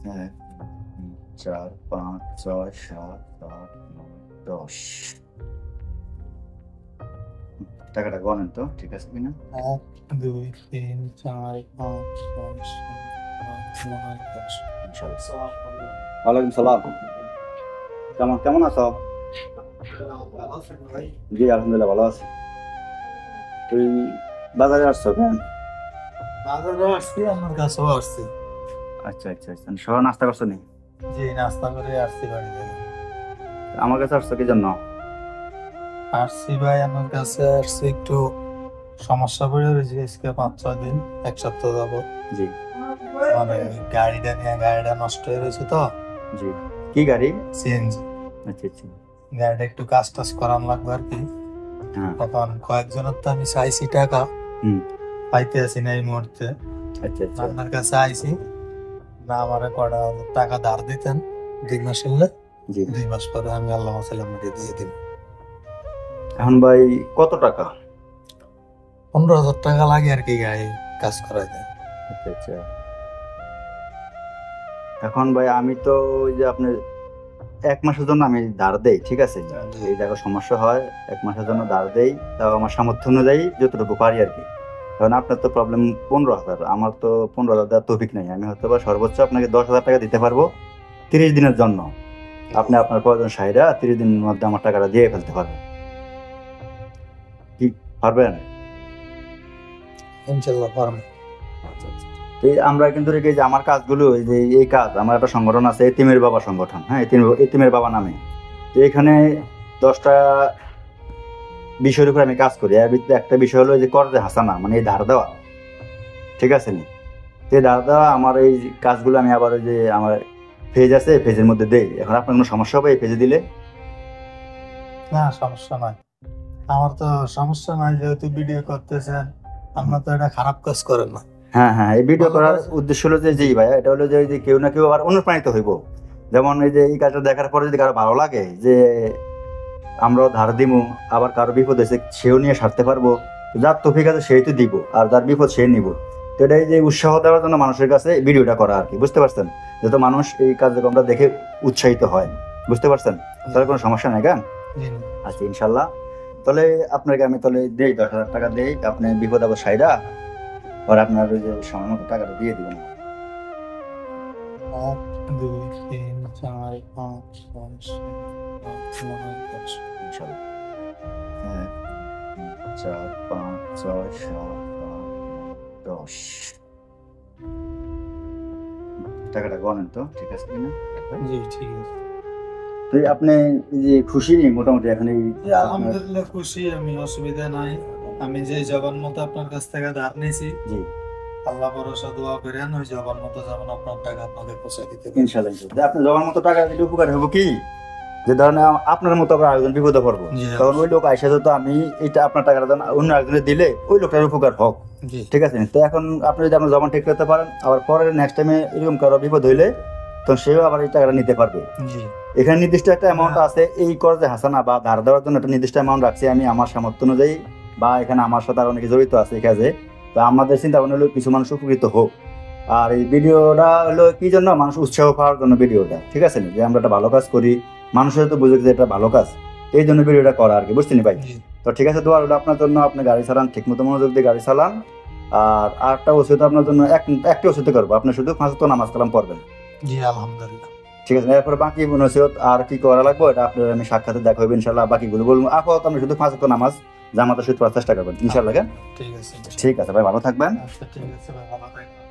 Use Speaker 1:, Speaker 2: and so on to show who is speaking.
Speaker 1: এক, 4, 5, 6, 7, 8, 9, 10। টাকাটা গণেন তো ঠিক আছে কিনা।
Speaker 2: 1, 2, 3, 4, 5, 6, 7, 8, 9, 10।
Speaker 1: ইনশাআল্লাহ। ওয়ালাইকুম সালাম। কেমন আছো?
Speaker 2: ভালো আছেন ভাই?
Speaker 1: জি আলহামদুলিল্লাহ ভালো আছি। তুই বাজারে আসছো কেন?
Speaker 2: বাজারেও আসছি, আপনার কাছেও আসছি।
Speaker 1: আচ্ছা আচ্ছা আচ্ছা, সকালে নাস্তা করছো নি?
Speaker 2: জি, নাস্তা করে আসছি বাড়ি থেকে।
Speaker 1: আমার কাছে আসছো কি জন্য?
Speaker 2: আসছি ভাই, আপনার কাছে আসছি একটু সমস্যা পড়ে রয়েছে আজকে 5-6 দিন, 1 সপ্তাহ যাবত।
Speaker 1: জি
Speaker 2: মানে গাড়িটা নষ্ট হয়ে রয়েছে তো।
Speaker 1: জি। কি গাড়ি?
Speaker 2: সিএনজি
Speaker 1: আচ্ছা আচ্ছা।
Speaker 2: গাড়িটা একটু কাজ টাজ করান লাগবে আর কি।
Speaker 1: হ্যাঁ।
Speaker 2: তখন কয়েকজনের তো আমি চাইছি টাকা,
Speaker 1: হুম।
Speaker 2: পাইতে আছি না এই মুহূর্তে।
Speaker 1: আচ্ছা আচ্ছা।
Speaker 2: আপনার কাছে আইছি, না আমারে কটা টাকা ধার দিতেন 2 মাস হলে,
Speaker 1: জি।
Speaker 2: 2 মাস পরে আমি আল্লাহ সাল্লাম দিয়ে দিব।
Speaker 1: এখন ভাই কত টাকা?
Speaker 2: 15,000 টাকা লাগে আর কি গাড়ি কাজ করাইতে।
Speaker 1: আচ্ছা আচ্ছা। এখন ভাই আমি তো ওই যে আপনার 1 মাসের জন্য আমি ধার দেই, ঠিক আছে? এই জায়গায় সমস্যা হয়, 1 মাসের জন্য ধার দেই, তাও আমার সামর্থ্য অনুযায়ী যতটুকু পারি আর কি। কারণ আপনার তো প্রবলেম 15,000, আমার তো 15,000 দেওয়ার তৌফিক নেই। আমি হয়তো বা সর্বোচ্চ আপনাকে 10,000 টাকা দিতে পারবো 30 দিনের জন্য। আপনি আপনার প্রয়োজন সাইরা 30 দিনের মধ্যে আমার টাকাটা দিয়ে ফেলতে পারবেন। কি পারবেন?
Speaker 2: ইনশাল্লাহ পারবো।
Speaker 1: আচ্ছা আচ্ছা। তো এই আমরা কিন্তু এই যে আমার কাজগুলো, এই যে এই কাজ, আমার একটা সংগঠন আছে এতিমের বাবা সংগঠন, হ্যাঁ, এতিমের বাবা নামে। তো এখানে 10টা বিষয়ের উপর আমি কাজ করি। এর ভিতরে একটা বিষয় হলো যে কর্জে হাসানা, মানে এই ধার দেওয়া, ঠিক আছে নি? তো এই ধার দেওয়া আমার এই কাজগুলো আমি আবার ওই যে আমার পেজ আছে, পেজের মধ্যে দেই। এখন আপনার কোনো সমস্যা হবে এই পেজে দিলে?
Speaker 2: না, সমস্যা নাই। আমার তো সমস্যা নাই, যেহেতু ভিডিও করতেছেন। আপনার তো এটা খারাপ কাজ করেন না।
Speaker 1: হ্যাঁ হ্যাঁ, এই ভিডিও
Speaker 2: ভালো
Speaker 1: করার
Speaker 2: কাজ।
Speaker 1: উদ্দেশ্য হলো যে জি ভাইয়া, এটা হলো যে ওই যে কেউ না কেউ আবার অনুপ্রাণিত হইব। যেমন এই যে এই কাজটা দেখার পরে যদি কারো ভালো লাগে যে আমরাও ধার দিমু, আবার কারো বিপদ হয়েছে সেও নিয়ে সারতে পারবো, যার তৌফিক আছে সেই তো দিব, আর যার বিপদ সে নিব। তো এটাই যে উৎসাহ দেওয়ার জন্য মানুষের কাছে ভিডিওটা করা আর কি, বুঝতে পারছেন? যাতে মানুষ এই কার্যক্রমটা দেখে উৎসাহিত হয়, বুঝতে পারছেন? তাহলে কোনো সমস্যা নাই কেন?
Speaker 2: জি না।
Speaker 1: আচ্ছা ইনশাল্লাহ। তাহলে আপনাকে আমি তাহলে দেই 10,000 টাকা দেই, আপনি বিপদ আপদ সাইরা আর আপনার ওই যে সময় মতো টাকাটা দিয়ে দিবেন।
Speaker 2: 1, 2, 3, 4, 5, 6, 7, 8, 9, 10।
Speaker 1: ইনশাল্লাহ। 1, 4, 5, 6, 7, 8, 10। টাকাটা গণেন তো ঠিক আছে কিনা।
Speaker 2: জি, ঠিক আছে।
Speaker 1: তো আপনি এই যে খুশি মোটামুটি এখন এই
Speaker 2: জি, আলহামদুলিল্লাহ খুশি আমি, অসুবিধা নাই। আমি যে জবান মতো আপনার কাছ থেকে ধার নিয়েছি,
Speaker 1: জি
Speaker 2: আল্লাহ ভরসা দোয়া করেন ওই জবান মতো যেমন আপনার টাকা আপনাকে পৌঁছে দিতে পারি।
Speaker 1: ইনশাল্লাহ ইনশাল্লাহ। আপনি জবার মতো টাকা দিলে উপকার হবো কি, যে ধরেন আপনার মতো আবার আরেকজন বিপদে পড়বো,
Speaker 2: জি,
Speaker 1: তখন ওই লোক আইসা তো আমি এটা আপনার টাকাটা দেন অন্য একজনে দিলে ওই লোকটার উপকার হোক,
Speaker 2: জি,
Speaker 1: ঠিক আছে? তো এখন আপনি যদি আপনার জবান ঠিক করতে পারেন, আবার পরের নেক্সট টাইমে এরকম কারো বিপদ হইলে তখন সেও আবার এই টাকাটা নিতে পারবে।
Speaker 2: জি।
Speaker 1: এখানে নির্দিষ্ট একটা অ্যামাউন্ট আছে, এই কর্জে হাসানা বা ধার দেওয়ার জন্য একটা নির্দিষ্ট অ্যামাউন্ট রাখছি আমি আমার সামর্থ্য অনুযায়ী, বা এখানে আমার সাথে আর অনেকে জড়িত আছে এই কাজে। তো আমাদের চিন্তা ভাবনা হলো কিছু মানুষ উপকৃত হোক। আর এই ভিডিওটা হলো কি জন্য, মানুষ উৎসাহ পাওয়ার জন্য ভিডিওটা, ঠিক আছে? যে আমরা একটা ভালো কাজ করি, মানুষের তো বুঝে যে এটা ভালো কাজ, এই জন্য ভিডিওটা করা আর কি, বুঝছেন ভাই?
Speaker 2: জি।
Speaker 1: তো ঠিক আছে, দোয়া হলো আপনার জন্য, আপনি গাড়ি চালান ঠিক মতো, মনোযোগ দিয়ে গাড়ি চালান। আর আরেকটা ওষুধ আপনার জন্য একটা ওষুধ করবো, আপনি শুধু 5 ওয়াক্ত নামাজ কালাম পড়বেন,
Speaker 2: জি, আলহামদুলিল্লাহ।
Speaker 1: ঠিক আছে? এরপরে বাকি নসিহত আর কি করা লাগবে এটা আপনার আমি সাক্ষাতে দেখা হবে ইনশাল্লাহ, বাকিগুলো বলবো। আপাতত আপনি শুধু 5 ওয়াক্ত নামাজ জামাতের সহিত পড়ার চেষ্টা করবেন ইনশাল্লাহ।
Speaker 2: ঠিক আছে।
Speaker 1: ঠিক আছে ভাই, ভালো থাকবেন।
Speaker 2: আচ্ছা, ঠিক আছে ভাই, ভালো থাকবেন।